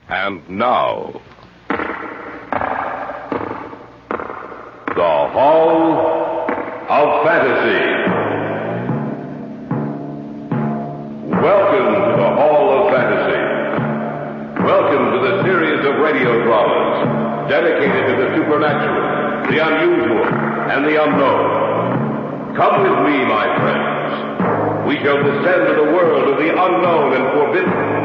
And now, the Hall of Fantasy. Welcome to the Hall of Fantasy. Welcome to the series of radio dramas dedicated to the supernatural, the unusual, and the unknown. Come with me, my friends. We shall descend to the world of the unknown and forbidden.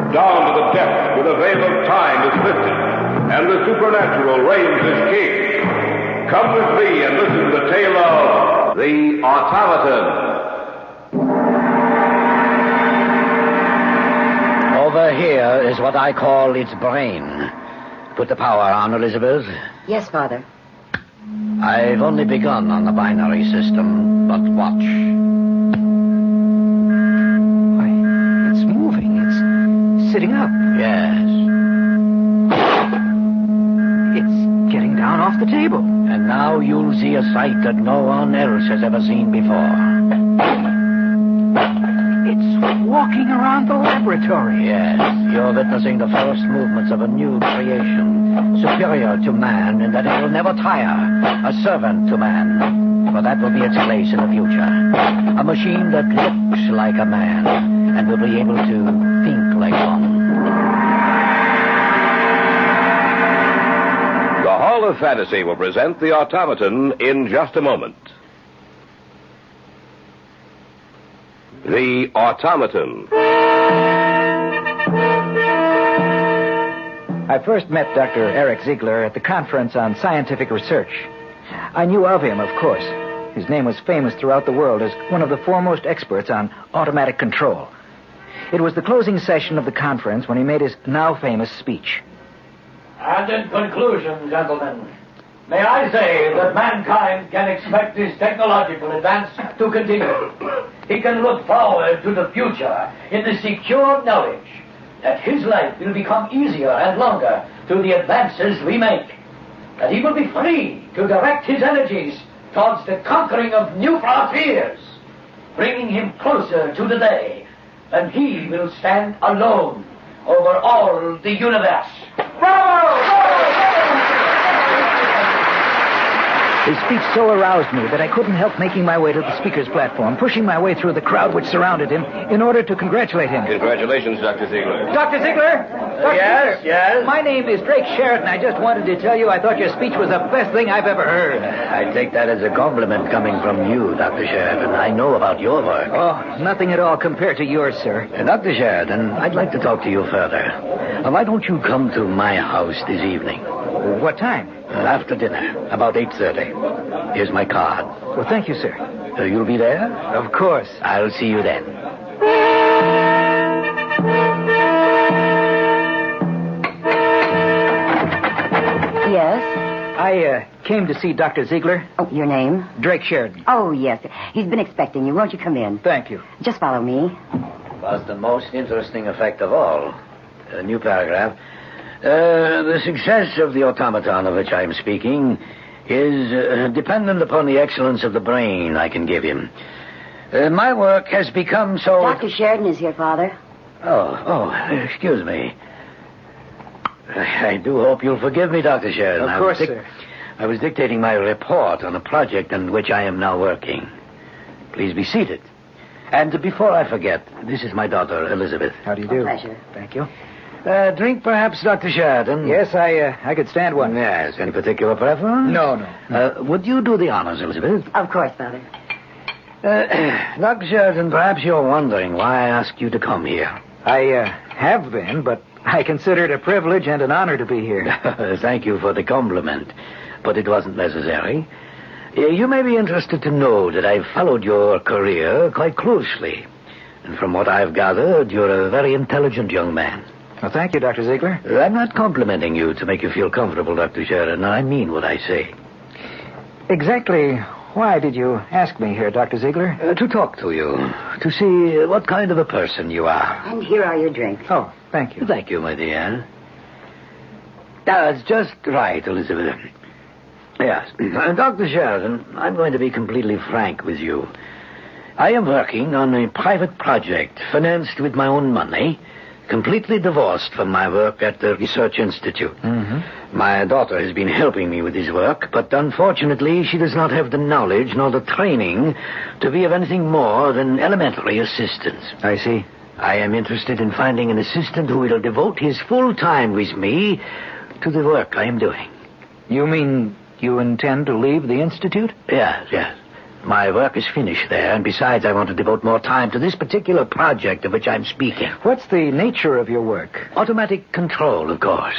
Down to the depths where the veil of time is lifted and the supernatural reigns as king. Come with me and listen to the tale of the Automaton. Over here is what I call its brain. Put the power on, Elizabeth. Yes, Father. I've only begun on the binary system, but watch. Why, it's moving. It's sitting up. Yes. It's getting down off the table. And now you'll see a sight that no one else has ever seen before. It's walking around the laboratory. Yes, you're witnessing the first movements of a new creation, superior to man in that it will never tire, a servant to man, for that will be its place in the future. A machine that looks like a man and will be able to think like one. The Hall of Fantasy will present the Automaton in just a moment. The Automaton. I first met Dr. Eric Ziegler at the Conference on Scientific Research. I knew of him, of course. His name was famous throughout the world as one of the foremost experts on automatic control. It was the closing session of the conference when he made his now famous speech. And in conclusion, gentlemen, may I say that mankind can expect his technological advance to continue. He can look forward to the future in the secure knowledge that his life will become easier and longer through the advances we make. That he will be free to direct his energies towards the conquering of new frontiers, bringing him closer to the day when he will stand alone over all the universe. Bravo! His speech so aroused me that I couldn't help making my way to the speaker's platform, pushing my way through the crowd which surrounded him in order to congratulate him. Congratulations, Dr. Ziegler. Dr. Ziegler? Yes? My name is Drake Sheridan. I just wanted to tell you I thought your speech was the best thing I've ever heard. I take that as a compliment coming from you, Dr. Sheridan. I know about your work. Oh, nothing at all compared to yours, sir. Dr. Sheridan, I'd like to talk to you further. Why don't you come to my house this evening? What time? After dinner, about 8:30. Here's my card. Well, thank you, sir. You'll be there? Of course. I'll see you then. Yes? I came to see Dr. Ziegler. Oh, your name? Drake Sheridan. Oh, yes. He's been expecting you. Won't you come in? Thank you. Just follow me. Was the most interesting effect of all. A new paragraph. The success of the automaton of which I am speaking is dependent upon the excellence of the brain I can give him. My work has become so... Dr. Sheridan is here, Father. Oh, excuse me. I do hope you'll forgive me, Dr. Sheridan. Of course, sir. I was dictating my report on a project on which I am now working. Please be seated. And before I forget, this is my daughter, Elizabeth. How do you do? A pleasure. Thank you. Drink perhaps, Dr. Sheridan? Yes, I could stand one. Yes. Any particular preference? No. Would you do the honors, Elizabeth? Of course, Father. Dr. Sheridan, perhaps you're wondering why I asked you to come here. I have been, but I consider it a privilege and an honor to be here. Thank you for the compliment, but it wasn't necessary. You may be interested to know that I've followed your career quite closely. And from what I've gathered, you're a very intelligent young man. Well, thank you, Dr. Ziegler. I'm not complimenting you to make you feel comfortable, Dr. Sheridan. I mean what I say. Exactly why did you ask me here, Dr. Ziegler? To talk to you, to see what kind of a person you are. And here are your drinks. Oh, thank you. Thank you, my dear. That's just right, Elizabeth. Yes. Dr. Sheridan, I'm going to be completely frank with you. I am working on a private project financed with my own money completely divorced from my work at the Research Institute. My daughter has been helping me with this work, but unfortunately she does not have the knowledge nor the training to be of anything more than elementary assistance. I see. I am interested in finding an assistant who will devote his full time with me to the work I am doing. You mean you intend to leave the Institute? Yes. My work is finished there, and besides, I want to devote more time to this particular project of which I'm speaking. What's the nature of your work? Automatic control, of course.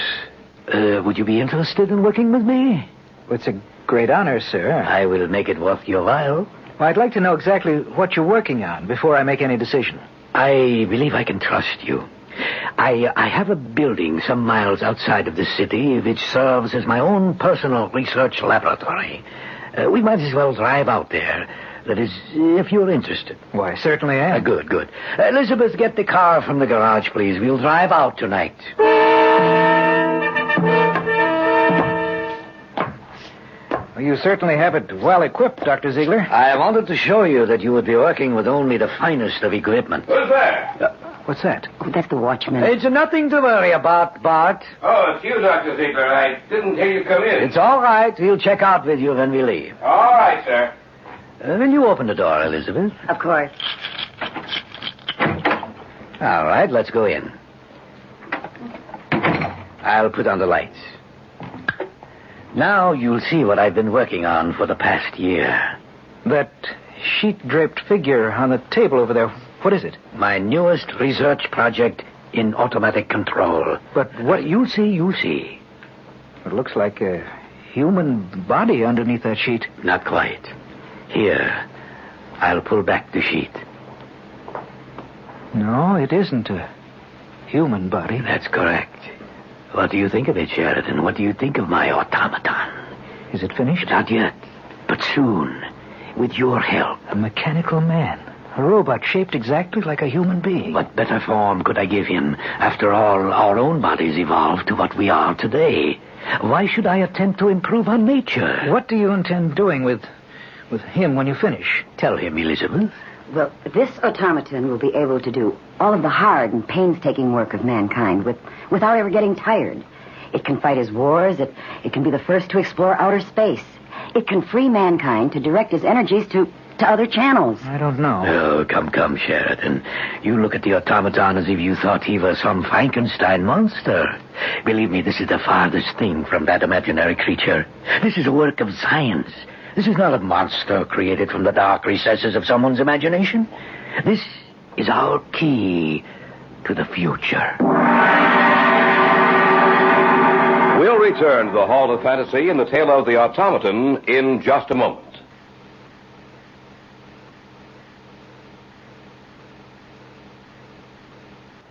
Would you be interested in working with me? It's a great honor, sir. I will make it worth your while. Well, I'd like to know exactly what you're working on before I make any decision. I believe I can trust you. I have a building some miles outside of the city which serves as my own personal research laboratory. We might as well drive out there. That is, if you're interested. Why, certainly I am. Good. Elizabeth, get the car from the garage, please. We'll drive out tonight. Well, you certainly have it well equipped, Dr. Ziegler. I wanted to show you that you would be working with only the finest of equipment. Who's there? What's that? Oh, that's the watchman. It's nothing to worry about, Bart. Oh, it's you, Dr. Ziegler. I didn't hear you come in. It's all right. He'll check out with you when we leave. All right, sir. Will you open the door, Elizabeth? Of course. All right, let's go in. I'll put on the lights. Now you'll see what I've been working on for the past year. That sheet-draped figure on the table over there, what is it? My newest research project in automatic control. But what... You see. It looks like a human body underneath that sheet. Not quite. Here, I'll pull back the sheet. No, it isn't a human body. That's correct. What do you think of it, Sheridan? What do you think of my automaton? Is it finished? Not yet, but soon, with your help. A mechanical man. A robot shaped exactly like a human being. What better form could I give him? After all, our own bodies evolved to what we are today. Why should I attempt to improve on nature? What do you intend doing with him when you finish? Tell him, Elizabeth. Well, this automaton will be able to do all of the hard and painstaking work of mankind without ever getting tired. It can fight his wars. It can be the first to explore outer space. It can free mankind to direct his energies to other channels. I don't know. Oh, come, Sheridan. You look at the automaton as if you thought he was some Frankenstein monster. Believe me, this is the farthest thing from that imaginary creature. This is a work of science. This is not a monster created from the dark recesses of someone's imagination. This is our key to the future. We'll return to the Hall of Fantasy and the tale of the automaton in just a moment.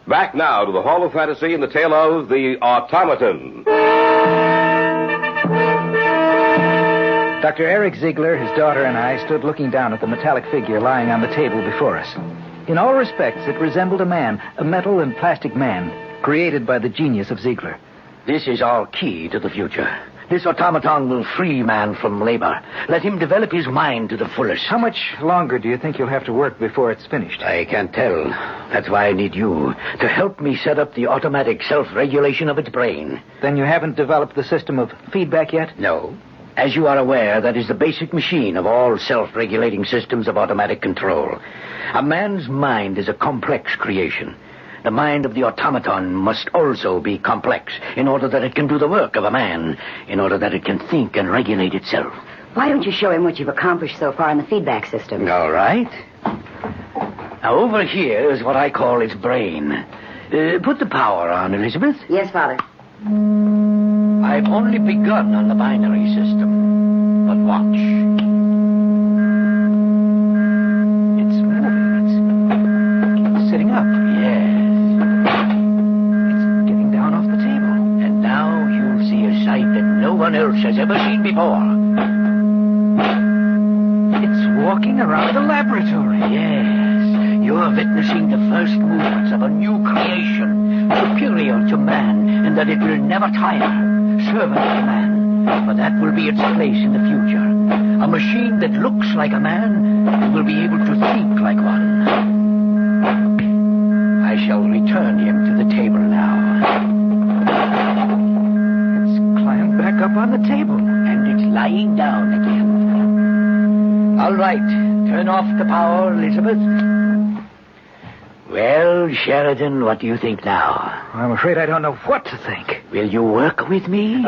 Back now to the Hall of Fantasy and the tale of the automaton. Dr. Eric Ziegler, his daughter, and I stood looking down at the metallic figure lying on the table before us. In all respects, it resembled a man, a metal and plastic man, created by the genius of Ziegler. This is our key to the future. This automaton will free man from labor. Let him develop his mind to the fullest. How much longer do you think you'll have to work before it's finished? I can't tell. That's why I need you to help me set up the automatic self-regulation of its brain. Then you haven't developed the system of feedback yet? No. As you are aware, that is the basic machine of all self-regulating systems of automatic control. A man's mind is a complex creation. The mind of the automaton must also be complex in order that it can do the work of a man, in order that it can think and regulate itself. Why don't you show him what you've accomplished so far in the feedback system? All right. Now, over here is what I call its brain. Put the power on, Elizabeth. Yes, Father. I've only begun on the binary system. But watch. It's moving. It's sitting up. Yes. It's getting down off the table. And now you'll see a sight that no one else has ever seen before. It's walking around the laboratory. Yes. You're witnessing the first movements of a new creation, superior to man, and that it will never tire. Servant to man, for that will be its place in the future. A machine that looks like a man and will be able to think like one. I shall return him to the table now. It's climbed back up on the table. And it's lying down again. All right. Turn off the power, Elizabeth. Well, Sheridan, what do you think now? I'm afraid I don't know what to think. Will you work with me?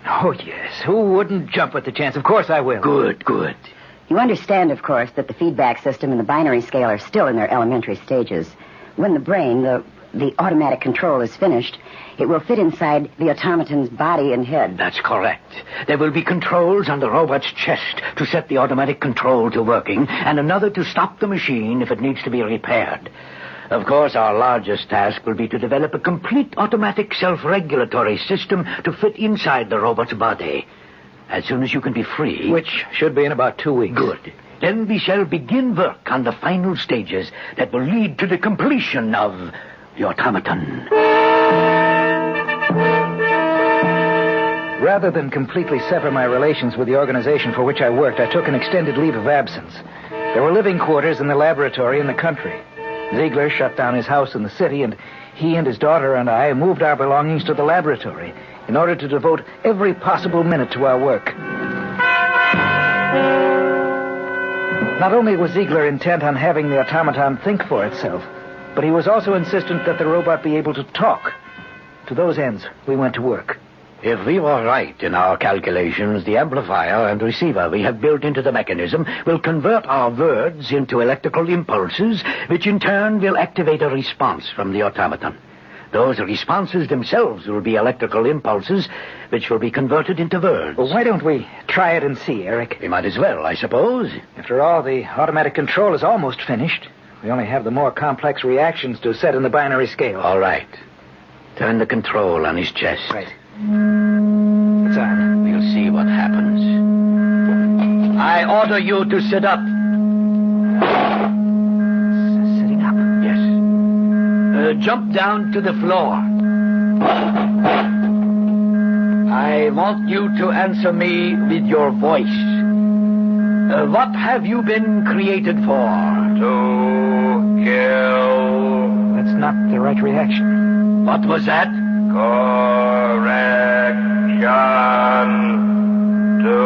Oh, yes. Who wouldn't jump at the chance? Of course I will. Good, good. You understand, of course, that the feedback system and the binary scale are still in their elementary stages. When the brain, the automatic control is finished, it will fit inside the automaton's body and head. That's correct. There will be controls on the robot's chest to set the automatic control to working, and another to stop the machine if it needs to be repaired. Of course, our largest task will be to develop a complete automatic self-regulatory system to fit inside the robot's body. As soon as you can be free... Which should be in about 2 weeks. Good. Then we shall begin work on the final stages that will lead to the completion of the automaton. Rather than completely sever my relations with the organization for which I worked, I took an extended leave of absence. There were living quarters in the laboratory in the country. Ziegler shut down his house in the city, and he and his daughter and I moved our belongings to the laboratory in order to devote every possible minute to our work. Not only was Ziegler intent on having the automaton think for itself, but he was also insistent that the robot be able to talk. To those ends, we went to work. If we were right in our calculations, the amplifier and receiver we have built into the mechanism will convert our words into electrical impulses, which in turn will activate a response from the automaton. Those responses themselves will be electrical impulses, which will be converted into words. Well, why don't we try it and see, Eric? We might as well, I suppose. After all, the automatic control is almost finished. We only have the more complex reactions to set in the binary scale. All right. Turn the control on his chest. Right. It's on. We'll see what happens. I order you to sit up. Sitting up? Yes. Jump down to the floor. I want you to answer me with your voice. What have you been created for? To kill. That's not the right reaction. What was that? Correction. To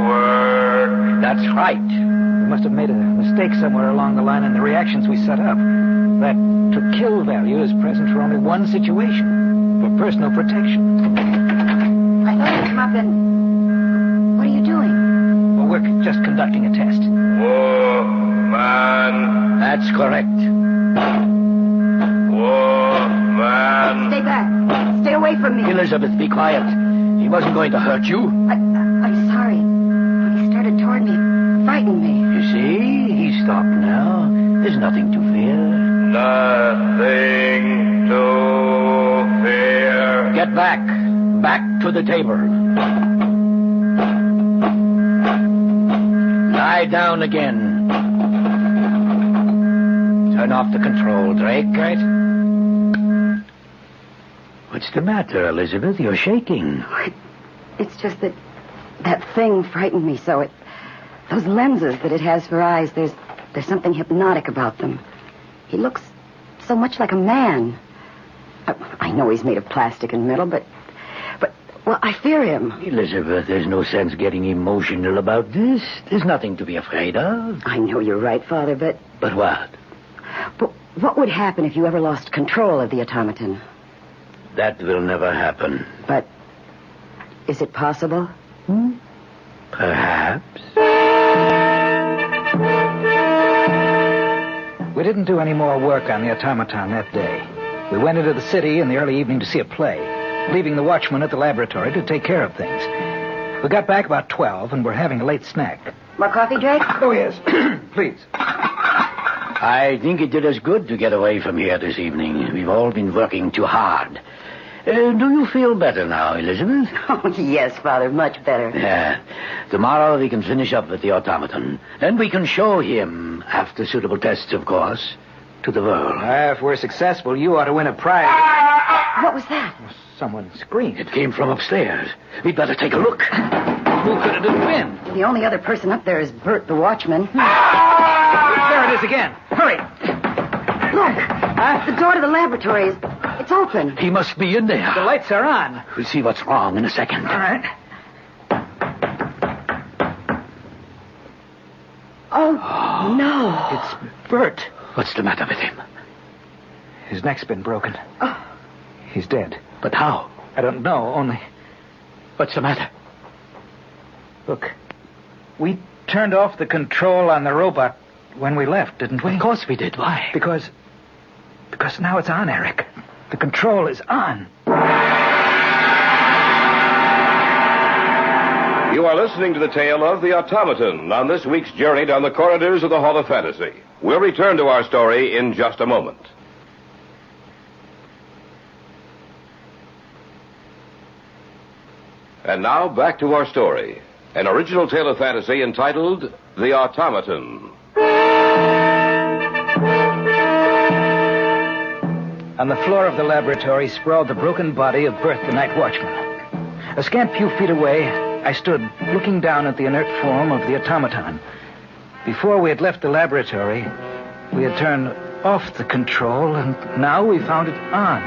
work. That's right. We must have made a mistake somewhere along the line in the reactions we set up. That to kill value is present for only one situation, for personal protection. I thought you'd come up and... What are you doing? Well, we're just conducting a test. Woman. That's correct. Woman. Stay back. Stay away from me. Elizabeth, be quiet. He wasn't going to hurt you. I'm sorry. When he started toward me, it frightened me. You see, he stopped now. There's nothing to fear. Nothing to fear. Get back. Back to the table. Lie down again. Turn off the control, Drake. Right? What's the matter, Elizabeth? You're shaking. It's just that thing frightened me so. Those lenses that it has for eyes, there's something hypnotic about them. He looks so much like a man. I know he's made of plastic and metal, but well, I fear him. Elizabeth, there's no sense getting emotional about this. There's nothing to be afraid of. I know you're right, Father, but... But what? But what would happen if you ever lost control of the automaton? That will never happen. But is it possible? Perhaps. We didn't do any more work on the automaton that day. We went into the city in the early evening to see a play, leaving the watchman at the laboratory to take care of things. We got back about 12 and were having a late snack. More coffee, Drake? Oh, yes. Please. I think it did us good to get away from here this evening. We've all been working too hard. Do you feel better now, Elizabeth? Oh, yes, Father, much better. Yeah. Tomorrow we can finish up with the automaton. And we can show him, after suitable tests, of course, to the world. If we're successful, you ought to win a prize. What was that? Someone screamed. It came from upstairs. We'd better take a look. Who could it have been? The only other person up there is Bert, the watchman. There it is again. Hurry. Look! The door to the laboratory it's open. He must be in there. The lights are on. We'll see what's wrong in a second. All right. Oh, no. It's Bert. What's the matter with him? His neck's been broken. Oh. He's dead. But how? I don't know, only... What's the matter? Look, we turned off the control on the robot when we left, didn't we? Of course we did. Why? Because now it's on, Eric. The control is on. You are listening to the tale of the automaton on this week's journey down the corridors of the Hall of Fantasy. We'll return to our story in just a moment. And now, back to our story. An original tale of fantasy entitled The Automaton. On the floor of the laboratory sprawled the broken body of Bert, the night watchman. A scant few feet away, I stood looking down at the inert form of the automaton. Before we had left the laboratory, we had turned off the control, and now we found it on.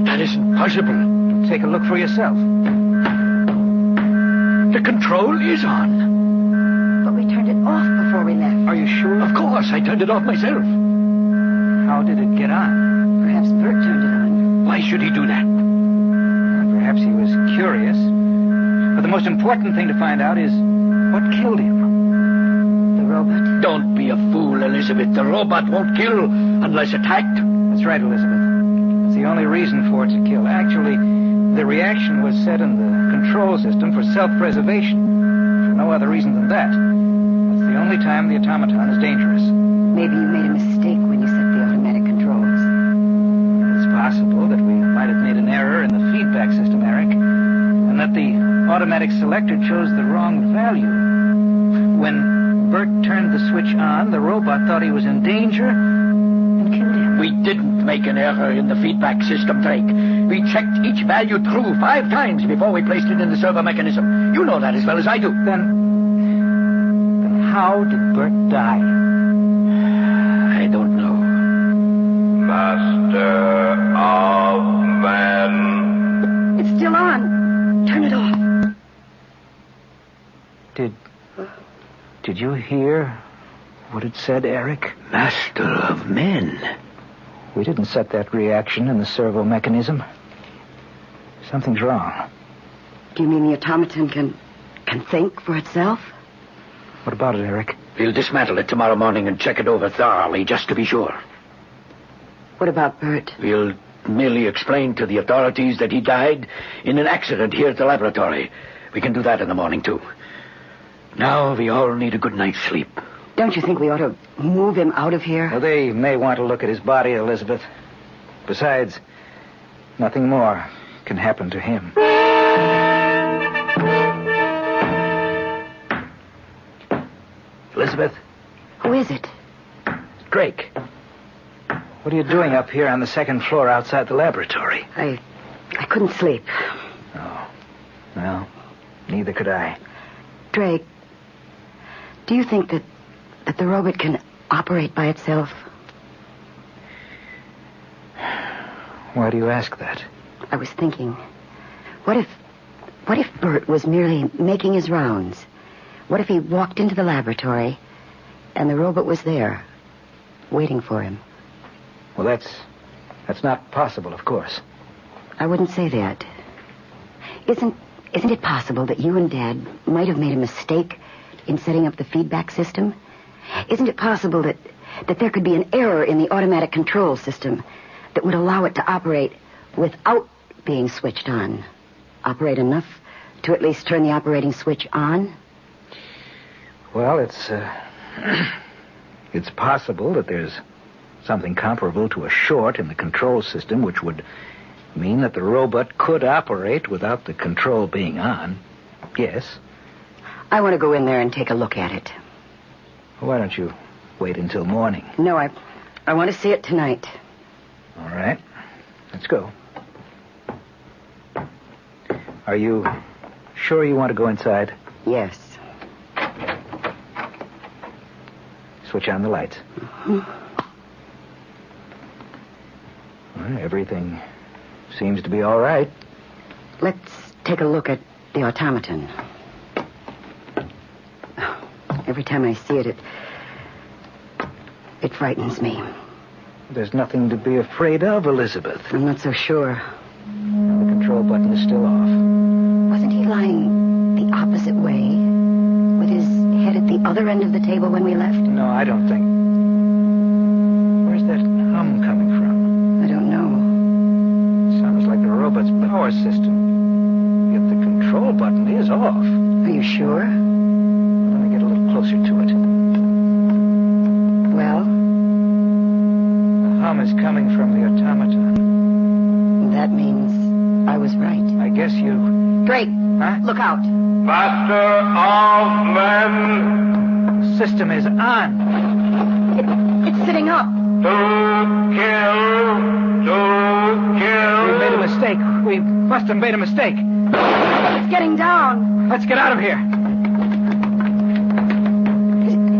That isn't possible. Take a look for yourself. The control is on. But we turned it off before we left. Are you sure? Of course, I turned it off myself. How did it get on? Perhaps Bert turned it on. Why should he do that? Perhaps he was curious. But the most important thing to find out is what killed him. The robot? Don't be a fool, Elizabeth. The robot won't kill unless attacked. That's right, Elizabeth. It's the only reason for it to kill. Actually, the reaction was set in the control system for self-preservation. For no other reason than that. That's the only time the automaton is dangerous. Maybe you made a mistake when you set the automatic controls. It's possible that we might have made an error in the feedback system, Eric, and that the automatic selector chose the wrong value. When Bert turned the switch on, the robot thought he was in danger and killed him. We didn't make an error in the feedback system, Drake. We checked each value through 5 times before we placed it in the servo mechanism. You know that as well as I do. Then how did Bert die? I don't know. Master of Man. It's still on. Turn it off. Did you hear what it said, Eric? Master of men. We didn't set that reaction in the servo mechanism. Something's wrong. Do you mean the automaton can think for itself? What about it, Eric? We'll dismantle it tomorrow morning and check it over thoroughly, just to be sure. What about Bert? We'll merely explain to the authorities that he died in an accident here at the laboratory. We can do that in the morning, too. Now we all need a good night's sleep. Don't you think we ought to move him out of here? Well, they may want to look at his body, Elizabeth. Besides, nothing more can happen to him. Elizabeth? Who is it? Drake. What are you doing up here on the second floor outside the laboratory? I couldn't sleep. Oh. Well, neither could I. Drake, do you think that the robot can operate by itself? Why do you ask that? I was thinking, what if Bert was merely making his rounds? What if he walked into the laboratory and the robot was there, waiting for him? Well, that's not possible, of course. I wouldn't say that. Isn't it possible that you and Dad might have made a mistake in setting up the feedback system? Isn't it possible that there could be an error in the automatic control system that would allow it to operate without being switched on? Operate enough to at least turn the operating switch on? Well, it's possible that there's something comparable to a short in the control system, which would mean that the robot could operate without the control being on. Yes. I want to go in there and take a look at it. Why don't you wait until morning? No, I want to see it tonight. All right. Let's go. Are you sure you want to go inside? Yes. switch on the lights. Mm-hmm. Well, everything seems to be all right. Let's take a look at the automaton. Every time I see it, it frightens me. There's nothing to be afraid of, Elizabeth. I'm not so sure. The control button is still off. Wasn't he lying the opposite way, with his head at the other end of the table when we left? No, I don't think. Where's that hum coming from? I don't know. It sounds like the robot's power system. Yet the control button is off. Are you sure? Let me get a little closer to it. Well? The hum is coming from the automaton. That means I was right. I guess you... Drake, Huh? look out. Master of men, The system is on. It's sitting up. to kill. We made a mistake. We must have made a mistake. It's getting down. Let's get out of here.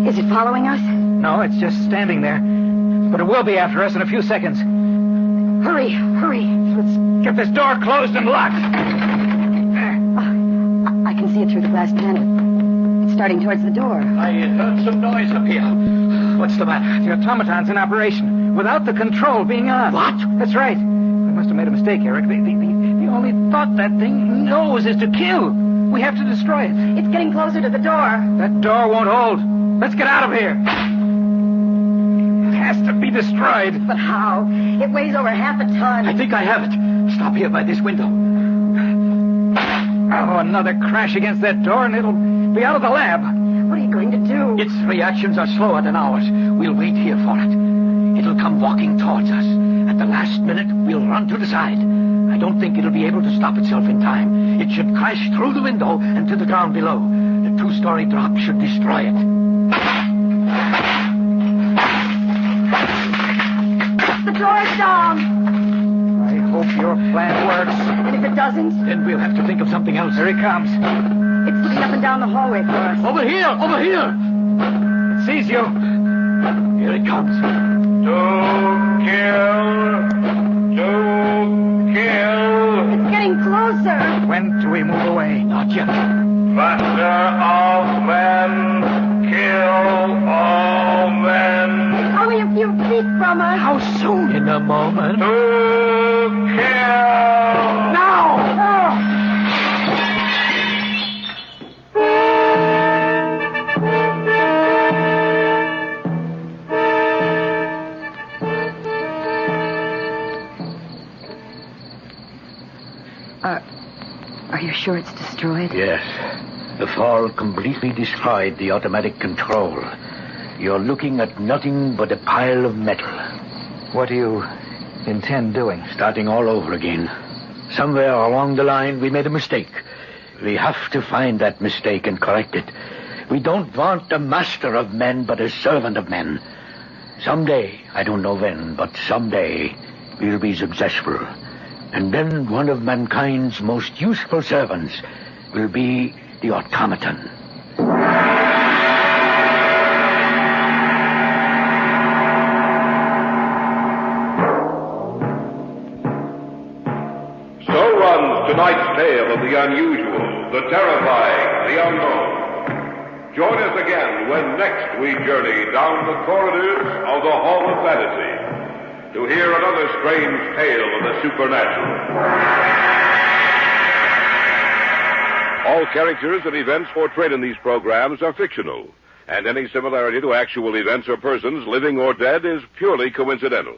Is it following us? No, it's just standing there. But it will be after us in a few seconds. Hurry, hurry. Let's get this door closed and locked. I can see it through the glass panel. It's starting towards the door. I heard some noise up here. What's the matter? The automaton's in operation, without the control being on. What? That's right. We must have made a mistake, Eric. The only thought that thing knows is to kill. We have to destroy it. It's getting closer to the door. That door won't hold. Let's get out of here. It has to be destroyed. But how? It weighs over half a ton. I think I have it. Stop here by this window. Oh, another crash against that door and it'll be out of the lab. What are you going to do? Its reactions are slower than ours. We'll wait here for it. It'll come walking towards us. At the last minute, we'll run to the side. I don't think it'll be able to stop itself in time. It should crash through the window and to the ground below. The 2-story drop should destroy it. The door's down. I hope your plan works. And if it doesn't, Then we'll have to think of something else. Here he comes. it's looking up and down the hallway for us. Over here! Over here! It sees you. Here it comes. To kill. It's getting closer. When do we move away? Not yet. Master of men, kill all men. It's only a few feet from us. How soon? In a moment. To kill. Now! Are you sure it's destroyed? Yes. The fall completely destroyed the automatic control. You're looking at nothing but a pile of metal. What do you intend doing? Starting all over again. Somewhere along the line, we made a mistake. We have to find that mistake and correct it. We don't want a master of men, but a servant of men. Someday, I don't know when, but someday, we'll be successful. And then one of mankind's most useful servants will be the automaton. So runs tonight's tale of the unusual, the terrifying, the unknown. Join us again when next we journey down the corridors of the Hall of Fantasy to hear another strange tale of the supernatural. All characters and events portrayed in these programs are fictional, and any similarity to actual events or persons, living or dead, is purely coincidental.